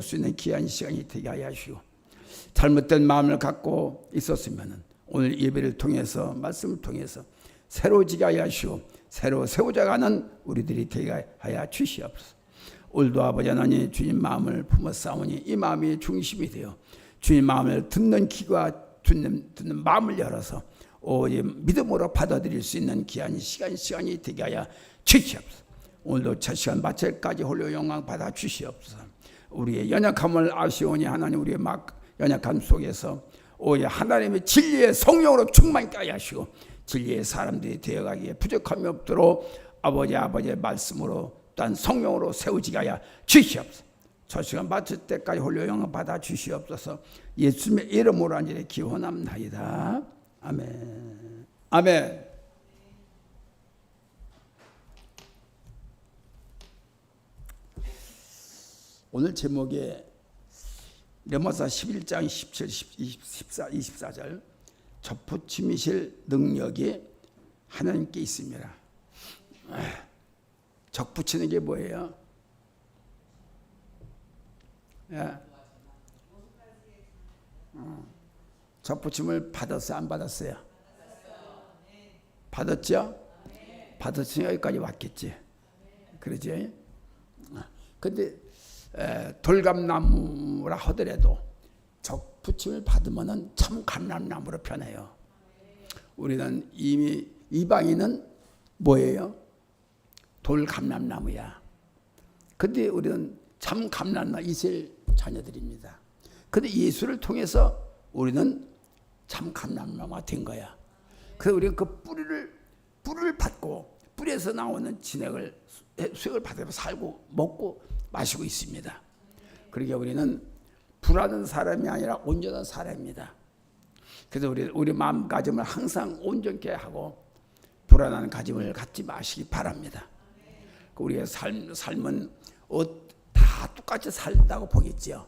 수 있는 귀한 시간이 되게 하여 하시오. 잘못된 마음을 갖고 있었으면 오늘 예배를 통해서 말씀을 통해서 새로지게 하여 하시오. 새로 세워져가는 우리들이 되게 하여 주시옵소서. 오늘도 아버지 하나님 주님 마음을 품어 싸우니 이 마음이 중심이 되어 주님 마음을 듣는 귀와 듣는 마음을 열어서 오직 믿음으로 받아들일 수 있는 귀한 시간이 되게 하여 주시옵소서. 오늘도 첫 시간 마칠까지 홀로 영광 받아 주시옵소서. 우리의 연약함을 아시오니 하나님 우리의 연약함 속에서 오직 하나님의 진리의 성령으로 충만케 하여 하시고 진리의 사람들이 되어가기에 부족함이 없도록 아버지의 말씀으로 또한 성령으로 세우지게 하여 주시옵소서. 첫 시간 마칠 때까지 홀로 영광 받아 주시옵소서. 예수님의 이름으로 간절히 기원합나이다. 아멘. 아멘. 오늘 제목에 레모사 11장 17, 24절 접붙임이실 능력이 하나님께 있습니다. 접붙이는 게 뭐예요? 접붙임을 받았어요? 안 받았어요? 받았죠? 받았으니 여기까지 왔겠지. 그러지? 근데 돌감나무라 하더라도 접붙임을 받으면 참 감람나무로 변해요. 우리는 이미 이방인은 뭐예요? 돌감람나무야. 근데 우리는 참 감람나무 이스라엘 자녀들입니다. 근데 예수를 통해서 우리는 참 감람나무가 된 거야. 그래서 우리는 그 뿌리를 받고 뿌리에서 나오는 수액을 받으며 살고 먹고 마시고 있습니다. 그러니까 우리는 불하는 사람이 아니라 온전한 사람입니다. 그래서 우리 마음가짐을 항상 온전케 하고 불안한 가짐을 갖지 마시기 바랍니다. 우리의 삶은 다 똑같이 살다고 보겠지요.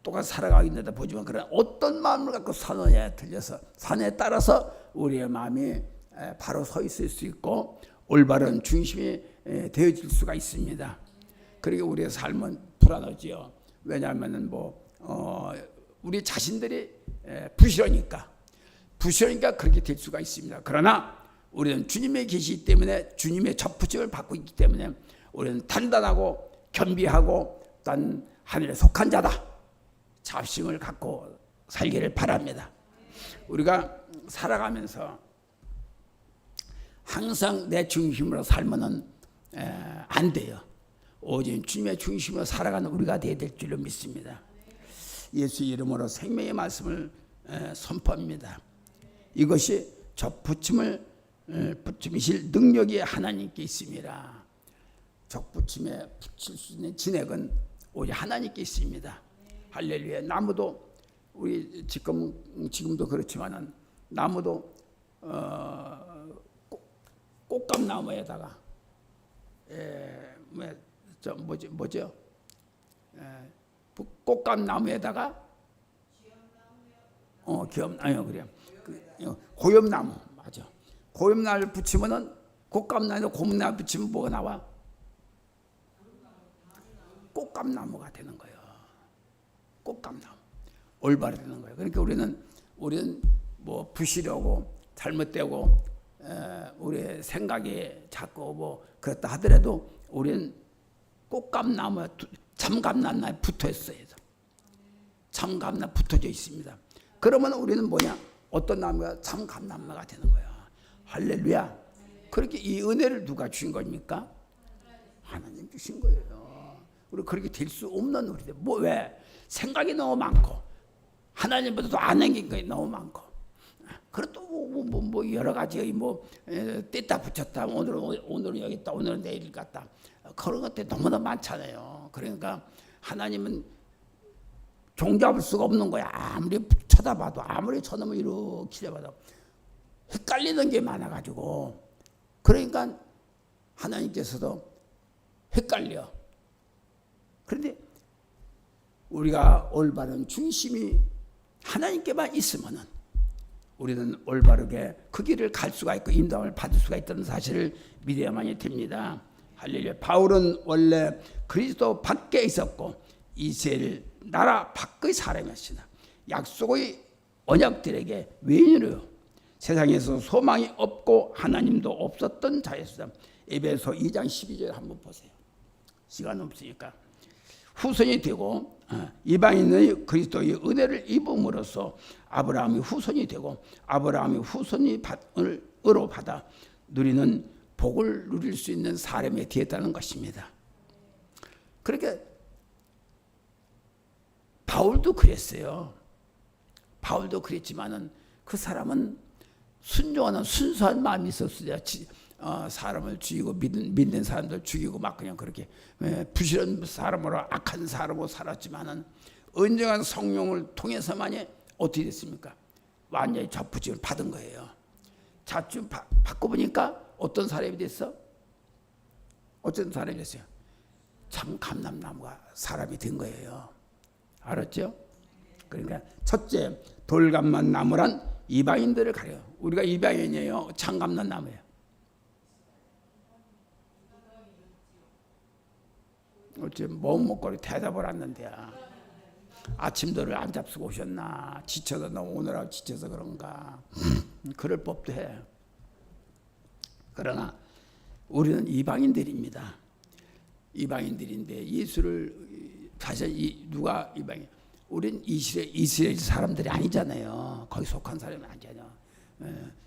똑같이 살아가고 있는데 보지만 그런 어떤 마음을 갖고 사느냐에 틀려서 산에 따라서 우리의 마음이 바로 서 있을 수 있고 올바른 중심이 되어질 수가 있습니다. 그러니까 우리의 삶은 불안하지요. 왜냐하면 우리 자신들이 부실하니까 그렇게 될 수가 있습니다. 그러나 우리는 주님의 계시기 때문에 주님의 접붙임을 받고 있기 때문에 우리는 단단하고 겸비하고 단 하늘에 속한 자다. 자부심을 갖고 살기를 바랍니다. 우리가 살아가면서 항상 내 중심으로 살면은 안 돼요. 오직 주님의 중심으로 살아가는 우리가 되어야 될 줄로 믿습니다. 예수 이름으로 생명의 말씀을 선포합니다. 이것이 붙임이실 능력이 하나님께 있습니다. 적붙임에 붙일 수 있는 진액은 오직 하나님께 있습니다. 할렐루야. 나무도 우리 지금도 그렇지만은 나무도 꽃감나무에다가 뭐죠? 꽃감나무에다가 그래. 고엽나무 맞아. 고엽나무를 붙이면은 꽃감나무에 고엽나무 붙이면 뭐가 나와? 꽃감나무가 되는 거예요. 꽃감나무. 올바르 되는 거예요. 그러니까 우리는 부실하고 잘못되고 우리의 생각이 자꾸 그렇다 하더라도 우리는 꽃감나무에 참감나무에 붙어 있어요. 참감나무 붙어져 있습니다. 그러면 우리는 어떤 나무가 참감나무가 되는 거예요. 할렐루야. 그렇게 이 은혜를 누가 주신 겁니까? 하나님 주신 거예요. 우리 그렇게 될 수 없는 우리들. 왜? 생각이 너무 많고 하나님보다도 안 행긴 것이 너무 많고 그래도 여러 가지 뗐다 붙였다 오늘은 여기 있다 오늘은 내일 갔다 그런 것들이 너무나 많잖아요. 그러니까 하나님은 종잡을 수가 없는 거야. 아무리 쳐다봐도 아무리 쳐다보면 이렇게 쳐다봐도 헷갈리는 게 많아가지고 그러니까 하나님께서도 헷갈려. 그런데 우리가 올바른 중심이 하나님께만 있으면은 우리는 올바르게 그 길을 갈 수가 있고 인도함을 받을 수가 있다는 사실을 믿어야만이 됩니다. 할렐루야. 바울은 원래 그리스도 밖에 있었고 이스라엘 나라 밖의 사람이었으나 약속의 언약들에게 외인으로 세상에서 소망이 없고 하나님도 없었던 자였으나 에베소 2장 12절 한번 보세요. 시간 없으니까. 후손이 되고 이방인의 그리스도의 은혜를 입음으로써 아브라함이 후손이 되고 아브라함이 후손으로 받아 누리는 복을 누릴 수 있는 사람이 되었다는 것입니다. 그렇게 바울도 그랬어요. 바울도 그랬지만은 그 사람은 순종하는 순수한 마음이 있었어요. 사람을 죽이고 믿는 사람들 죽이고 막 그냥 그렇게 부실한 사람으로 악한 사람으로 살았지만은 언젠가 성령을 통해서만이 어떻게 됐습니까? 완전히 접붙임을 받은 거예요. 잡붙임 받고 보니까 어떤 사람이 됐어? 어떤 사람이 됐어요? 참 감람나무가 사람이 된 거예요. 알았죠? 그러니까 첫째, 돌감난 나무란 이방인들을 가려. 우리가 이방인이에요. 참 감난 나무예요. 어째 먹먹거리 대답을 했는데야. 아침도를 안 잡수고 오셨나? 지쳐서 너무 오늘하고 지쳐서 그런가? 그럴 법도 해. 그러나 우리는 이방인들입니다. 이방인들인데 예수를 사실 누가 이방인? 우리는 이스라엘 사람들이 아니잖아요. 거기 속한 사람이 아니잖아요.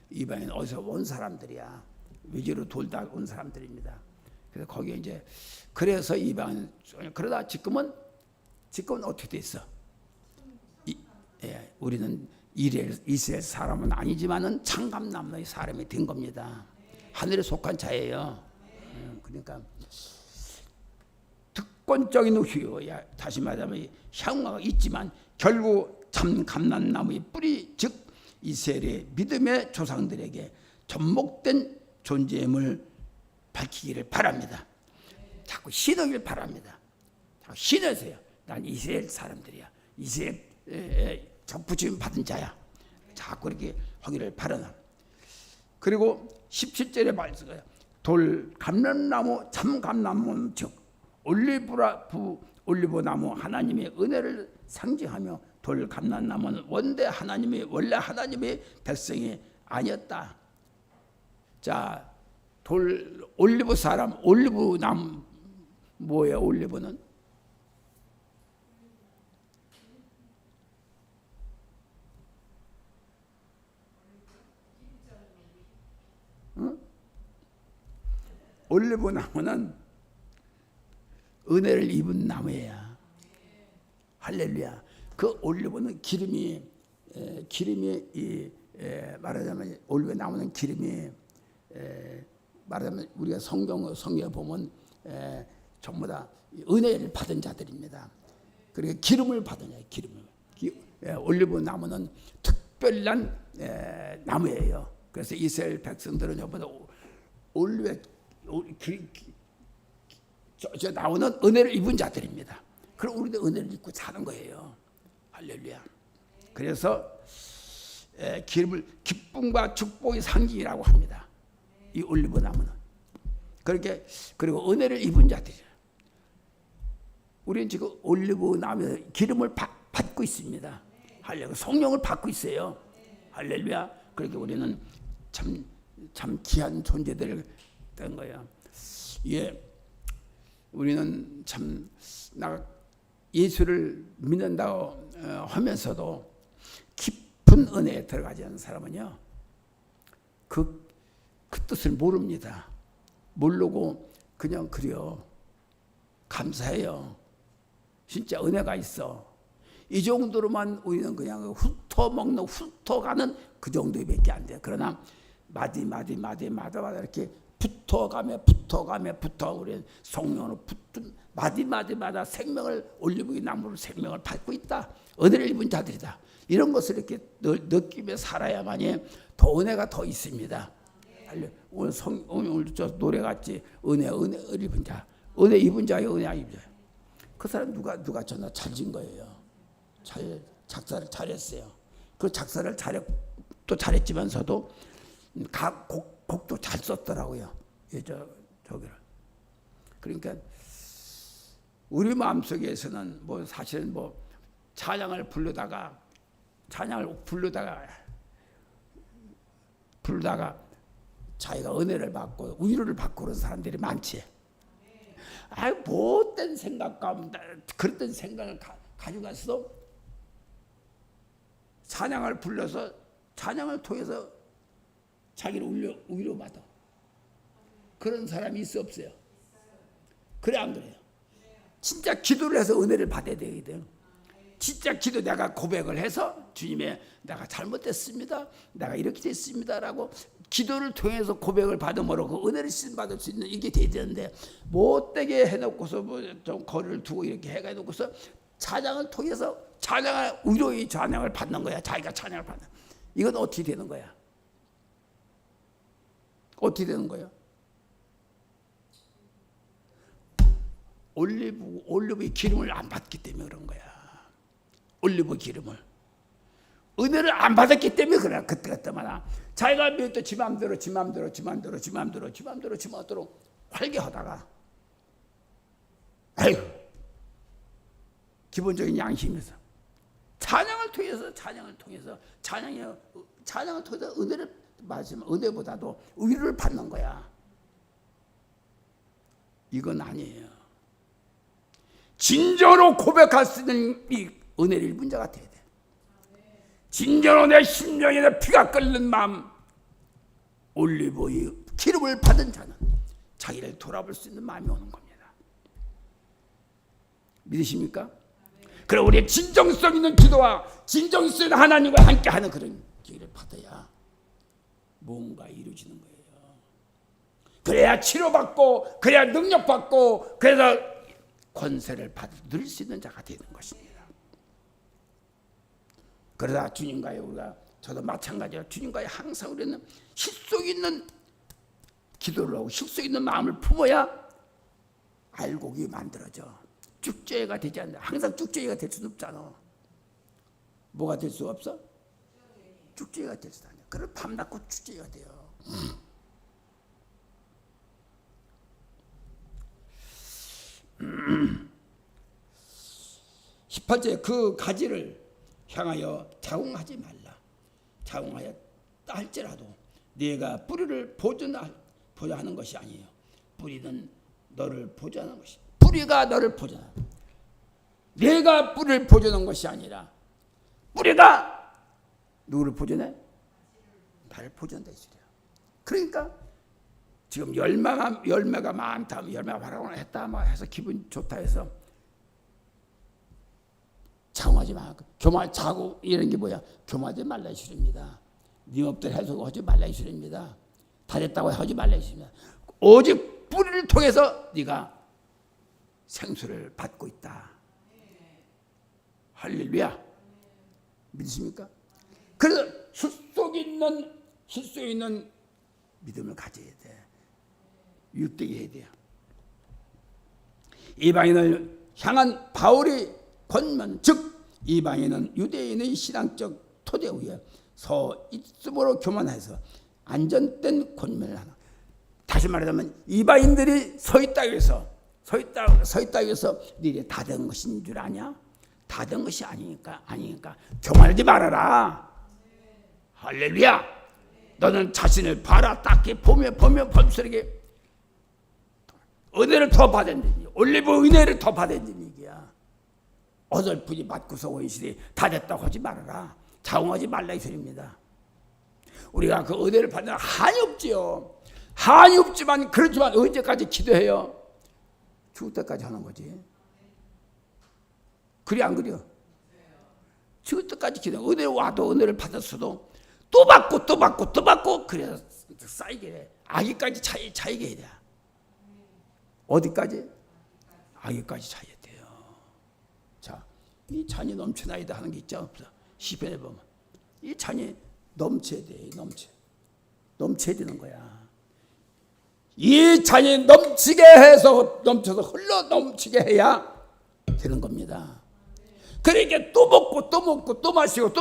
이방인 어디서 온 사람들이야. 외지로 돌다 온 사람들입니다. 그래서 거기에 이제 그래서 이방인 그러다 지금은 어떻게 됐어? 우리는 이스라엘 사람은 아니지만은 창감남의 사람이 된 겁니다. 하늘에 속한 자예요. 그러니까 특권적인 후유야. 다시 말하면 향후가 있지만 결국 참 감람나무의 뿌리 즉 이스라엘의 믿음의 조상들에게 접목된 존재임을 밝히기를 바랍니다. 자꾸 신으길 바랍니다. 자꾸 신으세요. 난 이스라엘 사람들이야. 이스라엘 접붙임 받은 자야. 자꾸 이렇게 하기를 바라나. 그리고 17절에 말씀해요. 돌 감람나무 참 감람나무 즉 올리브나무 하나님의 은혜를 상징하며 돌 감람나무는 원래 하나님의 백성이 아니었다. 자, 올리브나무 뭐예요? 올리브는 올리브나무는 은혜를 입은 나무예요. 할렐루야. 그 올리브는 기름이 말하자면 올리브나무는 기름이 말하자면 우리가 성경에 보면 전부 다 은혜를 받은 자들입니다. 그러니까 기름을 받은 자예요. 기름을. 올리브나무는 특별한 나무예요. 그래서 이스라엘 백성들은 저보다 저 나오는 은혜를 입은 자들입니다. 그럼 우리도 은혜를 입고 사는 거예요. 할렐루야. 그래서 기름을 기쁨과 축복의 상징이라고 합니다. 이 올리브 나무는. 그렇게 그리고 은혜를 입은 자들이에요. 우리는 지금 올리브 나무에 기름을 받고 있습니다. 할렐루야. 성령을 받고 있어요. 할렐루야. 그렇게 우리는 참 귀한 존재들을 된 거예요. 예. 우리는 참 예수를 믿는다고 하면서도 깊은 은혜에 들어가지 않는 사람은요, 그 뜻을 모릅니다. 모르고 그냥 그래요. 감사해요. 진짜 은혜가 있어. 이 정도로만 우리는 그냥 훑어먹는, 훑어가는 그 정도밖에 안 돼요. 그러나 마디마다 이렇게 붙어가며 우리는 성령으로 붙은 마디마다 생명을 올리브 나무로 생명을 받고 있다. 은혜를 입은 자들이다. 이런 것을 이렇게 느끼며 살아야만이 더 은혜가 더 있습니다. 오늘 저 노래 같이 은혜를 입은 자, 은혜 입은 자예요, 은혜 입은 자. 그 사람 누가 전화 잘 진 거예요. 작사를 잘했어요. 그 작사를 또 잘했지만서도 각 곡도 잘 썼더라고요. 저기를. 그러니까 우리 마음속에서는 뭐 사실은 뭐 찬양을 부르다가 자기가 은혜를 받고 위로를 받고 그런 사람들이 많지. 못된 생각 가운데 그랬던 생각을 가지고 가서 찬양을 불러서 찬양을 통해서 자기를 위로받아. 그런 사람이 있어 없어요? 그래 안 그래요? 진짜 기도를 해서 은혜를 받아야 되거든. 진짜 기도 내가 고백을 해서 주님의 내가 잘못됐습니다. 내가 이렇게 됐습니다라고 기도를 통해서 고백을 받음으로 그 은혜를 받을 수 있는 이게 돼야 되는데 못되게 해놓고서 뭐 좀 거리를 두고 이렇게 해놓고서 찬양을 통해서 위로의 찬양을 받는 거야. 자기가 찬양을 받는. 이건 어떻게 되는 거야? 어떻게 되는 거야? 올리브의 기름을 안 받기 때문에 그런 거야. 올리브 기름을 은혜를 안 받았기 때문에 그래. 그때마다 자기가 또 지 맘대로 활개하다가 아이고 기본적인 양심에서 찬양을 통해서 은혜를 맞으면 은혜보다도 위로를 받는 거야. 이건 아니에요. 진정으로 고백할 수 있는 이 은혜를 입은 자가 돼야 돼. 진정으로 내 심령에 내 피가 끓는 마음, 올리브의 기름을 받은 자는 자기를 돌아볼 수 있는 마음이 오는 겁니다. 믿으십니까? 그럼 우리의 진정성 있는 기도와 진정성 있는 하나님과 함께하는 그런 기회를 받아야 뭔가 이루어지는 거예요. 그래야 치료받고, 그래야 능력받고, 그래서 권세를 누릴 수 있는 자가 되는 것입니다. 그러다 주님과의 우리가 저도 마찬가지로 주님과의 항상 우리는 실속 있는 기도를 하고 실속 있는 마음을 품어야 알곡이 만들어져. 쭉죄가 되지 않는다. 항상 쭉죄가 될 수는 없잖아. 뭐가 될 수 없어? 쭉죄가 될 수 없어. 그럼 밤낮고 쭉죄가 돼요. 18절 그 가지를 향하여 자궁하지 말라. 자궁하여 할지라도 네가 뿌리를 보존하는 것이 아니에요. 뿌리는 너를 보존하는 것이. 뿌리가 너를 보존하는. 네가 뿌리를 보존하는 것이 아니라 뿌리가 누구를 보존해? 나를 보존한다 이 소리야. 그러니까 지금 열매가 많다, 열매가 바라거나 했다, 막 해서 기분 좋다 해서 자궁하지 마. 자고 이런 게 뭐야? 교만하지 말라 이 소리입니다. 네 업들 해서 하지 말라 이 소리입니다. 다 됐다고 하지 말라 이 소리입니다. 오직 뿌리를 통해서 네가 생수를 받고 있다. 할렐루야. 믿으십니까? 그래서 실속 있는 믿음을 가져야 돼. 유대게 해야 돼요. 이방인을 향한 바울의 권면, 즉 이방인은 유대인의 신앙적 토대 위에 서 있음으로 교만해서 안전된 권면을 하는. 다시 말하자면 이방인들이 서 있다 해서 너희 다 된 것인 줄 아냐? 다 된 것이 아니니까 교만하지 말아라. 할렐루야. 너는 자신을 봐라. 딱히 보면 범스럽게 은혜를 더 받았는지, 올리브 은혜를 더 받았는지 얘기야. 어설프게 맞고서 원시대 다 됐다고 하지 말아라. 자웅하지 말라 이 소리입니다. 우리가 그 은혜를 받는 한이 없지요. 한이 없지만 그렇지만 언제까지 기도해요? 죽을 때까지 하는 거지. 그래 안 그래요? 죽을 때까지 기도. 은혜 와도 은혜를 받았어도 또 받고 그래서 쌓이게 돼. 아기까지 차이게 해야 돼. 어디까지? 아기까지 차야 돼요. 자, 이 잔이 넘쳐나이다 하는 게 있지 없어? 시편에 보면 이 잔이 넘쳐야 돼. 넘쳐야 되는 거야. 이 잔이 넘치게 해서 넘쳐서 흘러 넘치게 해야 되는 겁니다. 그러니까 또 먹고 또 마시고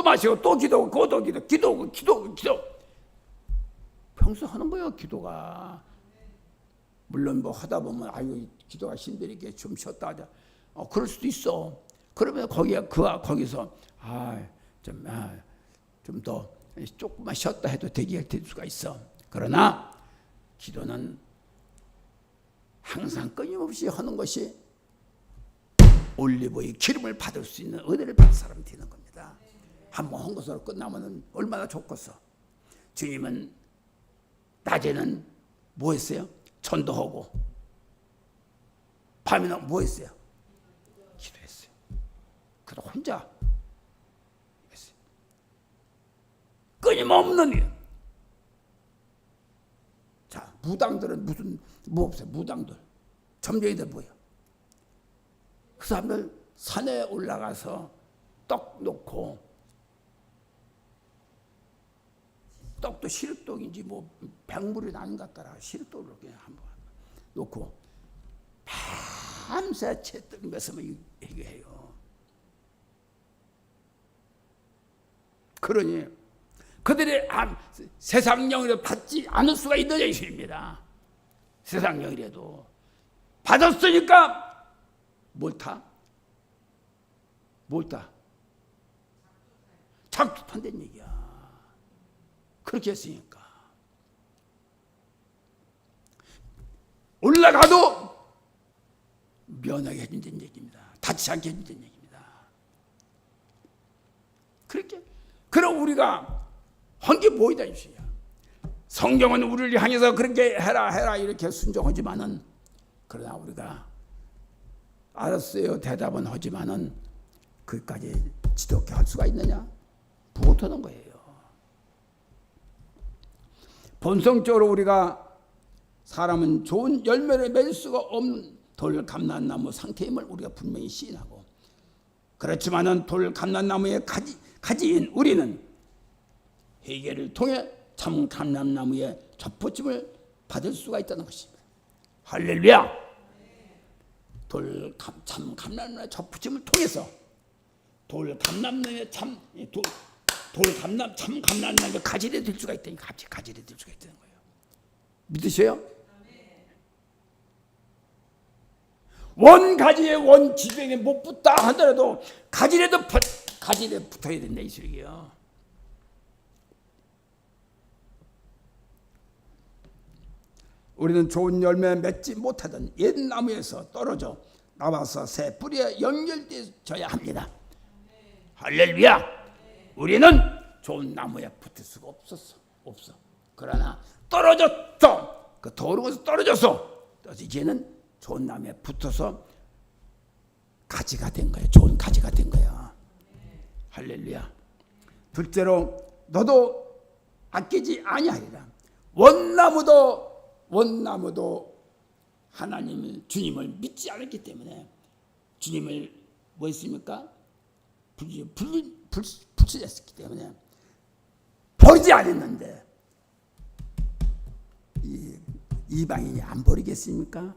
또 기도하고 기도하고 평소 하는 거예요. 기도가 물론 뭐 하다 보면 아유 기도가 힘드니까 좀 쉬었다 하자. 그럴 수도 있어. 그러면 거기서 좀 더 조금만 쉬었다 해도 되게 될 수가 있어. 그러나 기도는 항상 끊임없이 하는 것이 올리브의 기름을 받을 수 있는 은혜를 받은 사람이 되는 겁니다. 한번 한 것으로 끝나면 얼마나 좋겠어. 주님은 낮에는 뭐 했어요? 전도하고, 밤에는 뭐 했어요? 기도했어요. 그래도 혼자 했어요. 끊임없는 일. 자, 무당들은 뭐 없어요? 무당들, 점쟁이들 뭐예요? 그 사람들 산에 올라가서 떡 놓고, 떡도 시루떡인지 뭐 백물이 나는 것 같더라. 시루떡을 이렇게 한번 놓고 밤새 채떡 met으면 얘기해요. 그러니 그들의 세상 영이라도 받지 않을 수가 있는 예수입니다. 세상 영이라도 받았으니까 뭘 타? 작두 탄다는 얘기야. 그렇게 했으니까 올라가도 면하게 해준다는 얘기입니다. 다치지 않게 해준다는 얘기입니다. 그렇게 그럼 우리가 한 게 뭐이다 이시야. 성경은 우리를 향해서 그렇게 해라 이렇게 순종하지만은, 그러나 우리가 알았어요 대답은 하지만은 그까지 지독게 할 수가 있느냐? 못하는 거예요. 본성적으로 우리가 사람은 좋은 열매를 맺을 수가 없는 돌 감람나무 상태임을 우리가 분명히 시인하고, 그렇지만은 돌 감람나무의 가지인 우리는 회개를 통해 참 감람나무의 접붙임을 받을 수가 있다는 것입니다. 할렐루야! 참 감람나무의 접붙임을 통해서 참 감람나무의 가지를 될 수가 있다니, 가지를 될 수가 있다는 거예요. 믿으세요? 원 가지에 원 지병에 못 붙다 하더라도 가지에 붙어야 된다 이 소리예요. 우리는 좋은 열매 맺지 못하던 옛 나무에서 떨어져 나와서 새 뿌리에 연결되어야 합니다. 할렐루야! 우리는 좋은 나무에 붙을 수가 없어. 그러나 떨어졌어. 그 더러운 것에서 떨어져서 이제는 좋은 나무에 붙어서 가지가 된 거예요. 좋은 가지가 된 거예요. 할렐루야. 둘째로 너도 아끼지 아니하리라. 원나무도 하나님을, 주님을 믿지 않았기 때문에, 주님을 뭐 했습니까? 불신했기 때문에 버리지 않았는데 이방인이 안 버리겠습니까?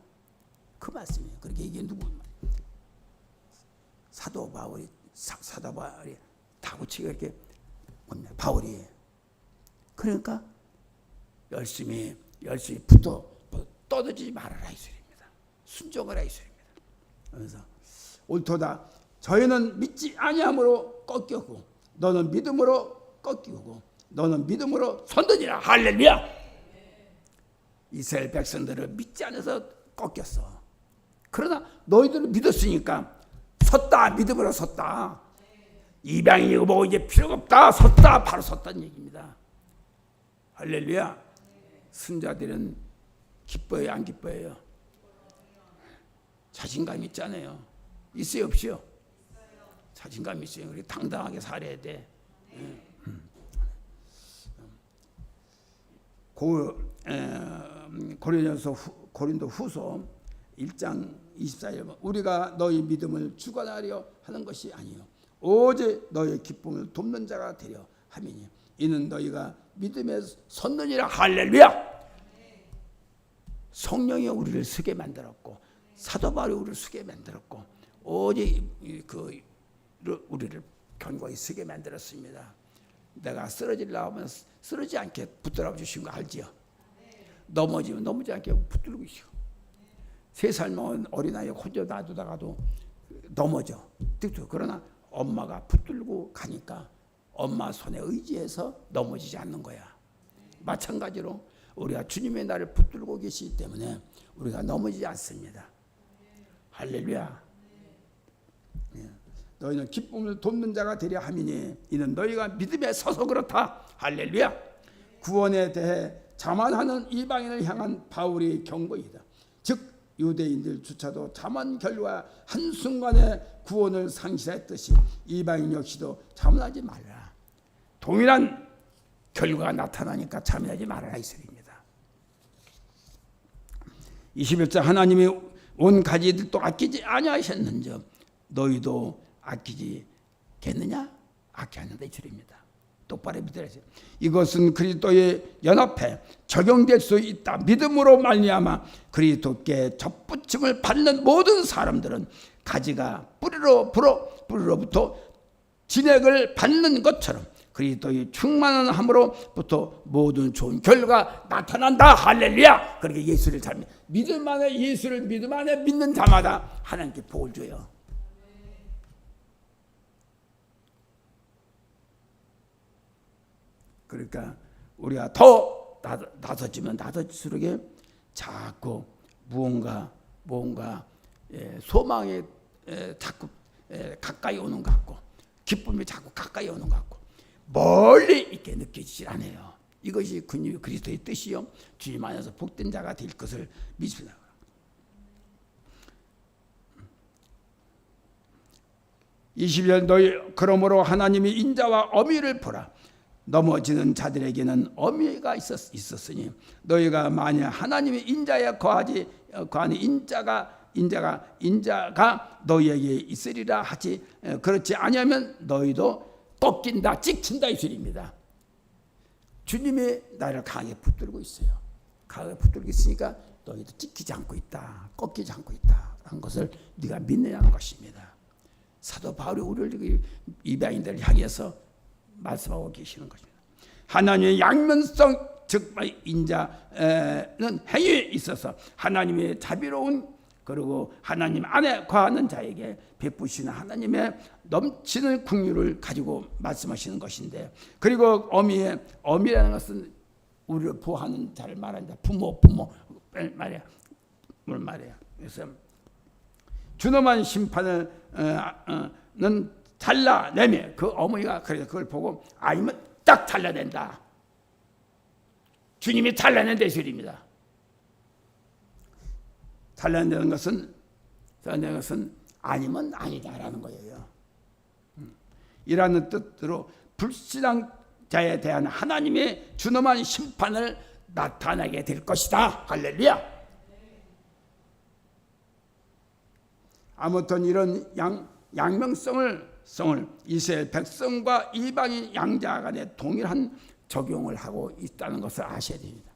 그 말씀이에요. 그렇게 이게 누구? 사도 바울이 다구치가 이렇게 바울이 그러니까 열심히 떠들지 말아라 이 소리입니다. 순종하라 이 소리입니다. 그래서 옳도다. 저희는 믿지 아니함으로 꺾였고 너는 믿음으로 꺾이고 너는 믿음으로 선든이라. 할렐루야. 이스라엘 백성들을 믿지 않아서 꺾였어. 그러나 너희들은 믿었으니까 섰다. 믿음으로 섰다. 이방인이고 뭐 이제 필요가 없다. 섰다. 바로 섰다는 얘기입니다. 할렐루야. 순자들은 기뻐요 안 기뻐요? 자신감 있잖아요. 있어요 없어요? 자신감 있어요. 우리 당당하게 살아야 돼. 고린도 후서 1장 24절 우리가 너희 믿음을 주관하려 하는 것이 아니요 오직 너희 기쁨을 돕는 자가 되려 함이니 이는 너희가 믿음에 섰느니라. 할렐루야. 성령이 우리를 서게 만들었고 사도 바울이 우리를 서게 만들었고 오직 우리를 견고히 서게 만들었습니다. 내가 쓰러지려고 하면 쓰러지지 않게 붙들어 주신 거 알지요? 넘어지면 넘어지지 않게 붙들고 있어. 3살 먹은 어린아이 혼자 놔두다가도 넘어져. 그러나 엄마가 붙들고 가니까 엄마 손에 의지해서 넘어지지 않는 거야. 마찬가지로 우리가 주님의 나를 붙들고 계시기 때문에 우리가 넘어지지 않습니다. 할렐루야. 너희는 기쁨을 돕는 자가 되려 함이니 이는 너희가 믿음에 서서 그렇다. 할렐루야. 구원에 대해 자만하는 이방인을 향한 바울의 경고이다. 즉 유대인들조차도 자만 결과 한순간에 구원을 상실했듯이 이방인 역시도 자만하지 말라. 동일한 결과가 나타나니까 자만하지 말아라 이 소리입니다. 21절 하나님이 온 가지들도 아끼지 아니하셨는지 너희도 아끼지겠느냐? 아끼지 않는다 이 줄입니다. 똑바로 믿으세요. 이것은 그리스도의 연합에 적용될 수 있다. 믿음으로 말미암아 그리스도께 접붙임을 받는 모든 사람들은 가지가 뿌리로부터 진액을 받는 것처럼 그리스도의 충만함으로부터 모든 좋은 결과가 나타난다. 할렐루야. 그렇게 예수를 잘 믿음 안에 예수를 믿음 안에 믿는 자마다 하나님께 복을 줘요. 그러니까 우리가 더 나서지면 나서질수록 자꾸 무언가 소망에 자꾸 가까이 오는 것 같고 기쁨이 자꾸 가까이 오는 것 같고 멀리 있게 느껴지질 않아요. 이것이 그리스도의 뜻이요 주님 안에서 복된 자가 될 것을 믿습니다. 너희 그러므로 하나님이 인자와 어미를 보라. 넘어지는 자들에게는 어미가 있었으니 너희가 만약 하나님이 인자에 거하니 인자가 너희에게 있으리라 하지 그렇지 아니하면 너희도 꺾인다 찍힌다 이 소리입니다. 주님이 나를 강하게 붙들고 있어요. 강하게 붙들고 있으니까 너희도 찍히지 않고 있다. 꺾이지 않고 있다 라는 것을 네가 믿느냐는 것입니다. 사도 바울이 우리를 이방인들을 향해서 말씀하고 계시는 것입니다. 하나님의 양면성 즉 인자는 행위에 있어서 하나님의 자비로운 그리고 하나님 안에 거하는 자에게 베푸시는 하나님의 넘치는 긍휼을 가지고 말씀하시는 것인데 그리고 어미라는 것은 우리를 보호하는 자를 말한다. 부모 말이야. 뭘 말이야. 그래서 준엄한 심판을 잘라내며 그 어머니가 그래서 그걸 보고 아니면 딱 잘라낸다. 주님이 잘라낸다 이 소리입니다. 잘라낸다는 것은 아니면 아니다라는 거예요. 이라는 뜻으로 불신앙 자에 대한 하나님의 준엄한 심판을 나타내게 될 것이다. 할렐루야. 아무튼 이런 양명성을 이스라엘 백성과 이방인 양자 간에 동일한 적용을 하고 있다는 것을 아셔야 됩니다.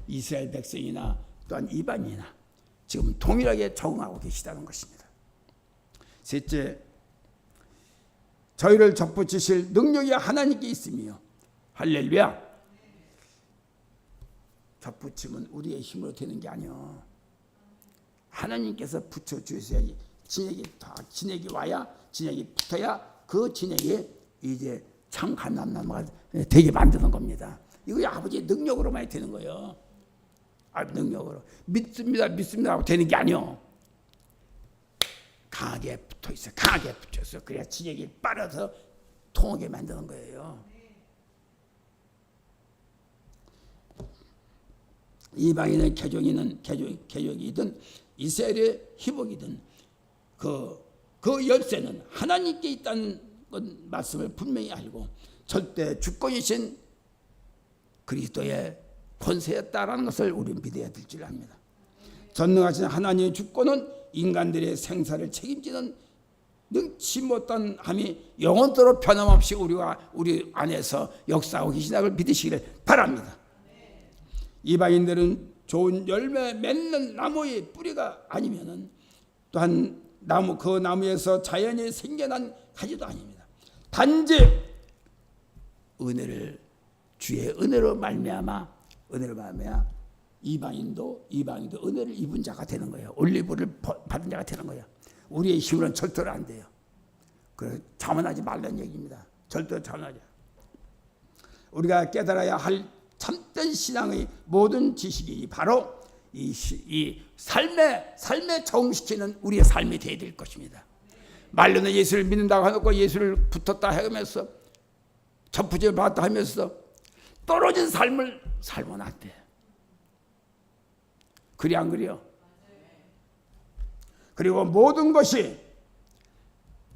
이스라엘 백성이나 또한 이방인이나 지금 동일하게 적응하고 계시다는 것입니다. 셋째, 저희를 접붙이실 능력이 하나님께 있으며 할렐루야. 접붙임은 우리의 힘으로 되는 게 아니요. 하나님께서 붙여주셔야지. 진액이 와야 진액이 붙어야 그 진액이 이제 참 감람나무가 되게 만드는 겁니다. 이거 아버지의 능력으로만 되는 거예요. 능력으로 믿습니다 하고 되는 게 아니요. 강하게 붙어 있어. 강하게 붙여서 그래야 진액이 빨아서 통하게 만드는 거예요. 이방인의 개족이든 이스라엘의 희복이든 그 열쇠는 하나님께 있다는 말씀을 분명히 알고 절대 주권이신 그리스도의 권세였다라는 것을 우리는 믿어야 될 줄 압니다. 전능하신 하나님의 주권은 인간들의 생사를 책임지는 능치 못한 함이 영원토록 변함없이 우리 안에서 역사하고 계시다는 걸 믿으시기를 바랍니다. 이방인들은 좋은 열매 맺는 나무의 뿌리가 아니면은 또한 그 나무에서 자연이 생겨난 가지도 아닙니다. 단지 주의 은혜로 말미암아 이방인도 은혜를 입은 자가 되는 거예요. 올리브를 받은 자가 되는 거예요. 우리의 힘으로는 절대로 안 돼요. 그래서 자만하지 말라는 얘기입니다. 절대로 자만하지. 우리가 깨달아야 할 참된 신앙의 모든 지식이 바로 이 삶에 적응시키는 우리의 삶이 되어야 될 것입니다. 말로는 예수를 믿는다고 하고 예수를 붙었다 하면서 접붙임을 받았다 하면서 떨어진 삶을 살면 안 돼. 그리 안 그래요? 그리고 모든 것이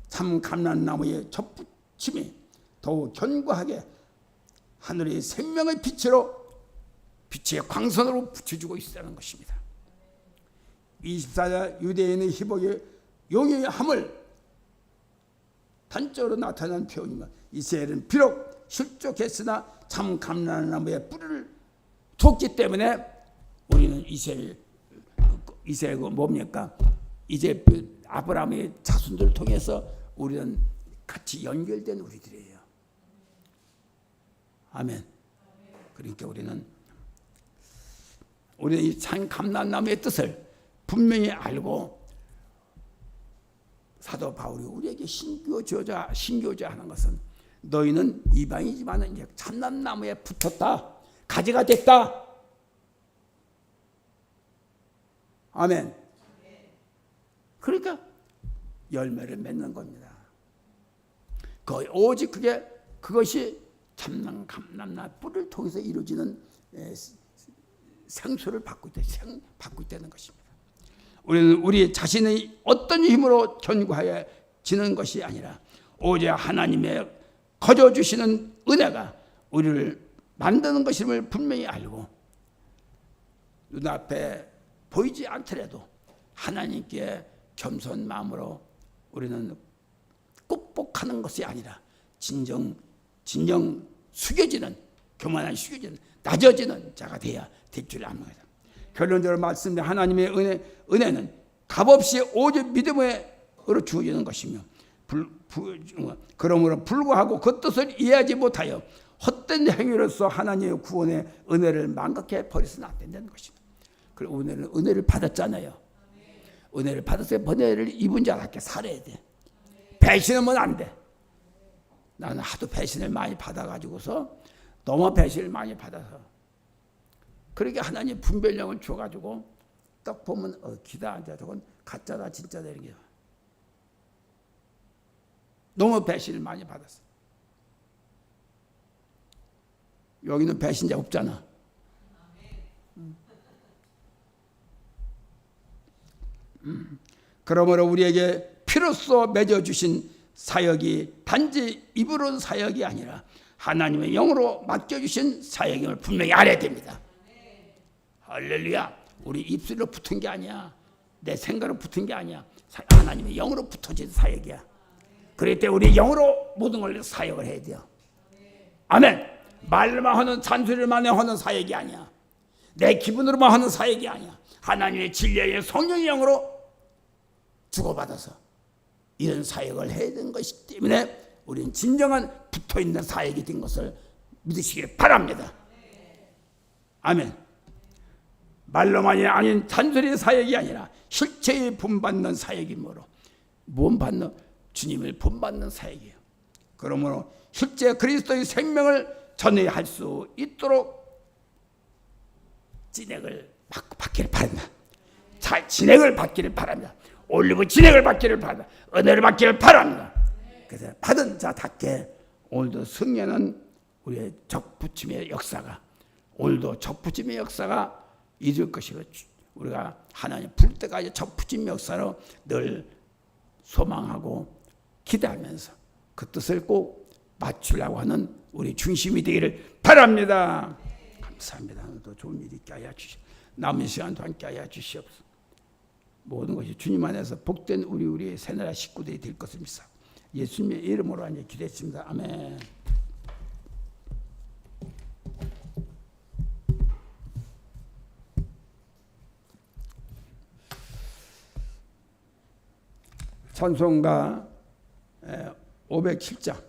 참 감람나무의 접붙임이 더욱 견고하게 하늘의 생명의 빛의 광선으로 붙여주고 있다는 것입니다. 24자 유대인의 희복의 용이함을 단적으로 나타난 표현이면 이스라엘은 비록 실족했으나 참 감람나무의 뿌리를 뒀기 때문에 우리는 이스라엘은 뭡니까? 이제 아브라함의 자손들을 통해서 우리는 같이 연결된 우리들이에요. 아멘. 그러니까 우리는 이 참 감람나무의 뜻을 분명히 알고 사도 바울이 우리에게 신교조자 하는 것은 너희는 이방이지만 이제 참남나무에 붙었다, 가지가 됐다. 아멘. 그러니까 열매를 맺는 겁니다. 오직 그것이 참남 감람나 뿌리를 통해서 이루어지는 생수를 받고 있다는 것입니다. 우리는 우리 자신의 어떤 힘으로 견고해지는 것이 아니라 오직 하나님의 거저 주시는 은혜가 우리를 만드는 것임을 분명히 알고 눈앞에 보이지 않더라도 하나님께 겸손 마음으로 우리는 꾹복하는 것이 아니라 진정 숙여지는, 교만한 숙여지는, 낮아지는 자가 돼야 될 줄 압니다. 결론적으로 말씀드린 하나님의 은혜는 값없이 오직 믿음으로 주어지는 것이며 그러므로 불구하고 그 뜻을 이해하지 못하여 헛된 행위로서 하나님의 구원의 은혜를 망각해 버려서는 안 된다는 것입니다. 그리고 은혜를 받았잖아요. 은혜를 받았어요. 은혜를 입은 자답게 살아야 돼. 배신하면 안 돼. 나는 하도 배신을 많이 받아가지고서 너무 배신을 많이 받아서 그러니까 하나님 분별력을 줘가지고 딱 보면 기다 저건 가짜다 진짜다 이런 게 너무 배신을 많이 받았어. 여기는 배신자 없잖아. 그러므로 우리에게 피로써 맺어주신 사역이 단지 입으로는 사역이 아니라 하나님의 영으로 맡겨주신 사역임을 분명히 알아야 됩니다. 할렐루야. 우리 입술로 붙은 게 아니야. 내 생각으로 붙은 게 아니야. 하나님의 영으로 붙어진 사역이야. 그럴 때 우리 영으로 모든 걸 사역을 해야 돼요. 아멘. 말로만 하는 잔소리만 하는 사역이 아니야. 내 기분으로만 하는 사역이 아니야. 하나님의 진리의 성령의 영으로 주고받아서 이런 사역을 해야 되는 것이기 때문에 우리는 진정한 붙어있는 사역이 된 것을 믿으시길 바랍니다. 아멘. 말로만이 아닌 잔소리의 사역이 아니라 실체에 본받는 사역이므로 본받는 주님을 본받는 사역이에요. 그러므로 실제 그리스도의 생명을 전해할 수 있도록 진액을 받기를 바랍니다. 진액을 받기를 바랍니다. 올리브 진액을 받기를 바랍니다. 은혜를 받기를 바랍니다. 그래서 받은 자답게 오늘도 성령은 우리의 적붙임의 역사가 오늘도 적붙임의 역사가 이룰 것이고 우리가 하나님 부를 때까지 적붙임 역사로 늘 소망하고 기대하면서 그 뜻을 꼭 맞추려고 하는 우리 중심이 되기를 바랍니다. 감사합니다. 오늘도 좋은 일 있게 하여 주시옵소서. 남은 시간도 함께 하여 주시옵소서. 모든 것이 주님 안에서 복된 우리의 새나라 식구들이 될 것을 믿사 예수님의 이름으로 이제 기도했습니다. 아멘. 찬송가 507장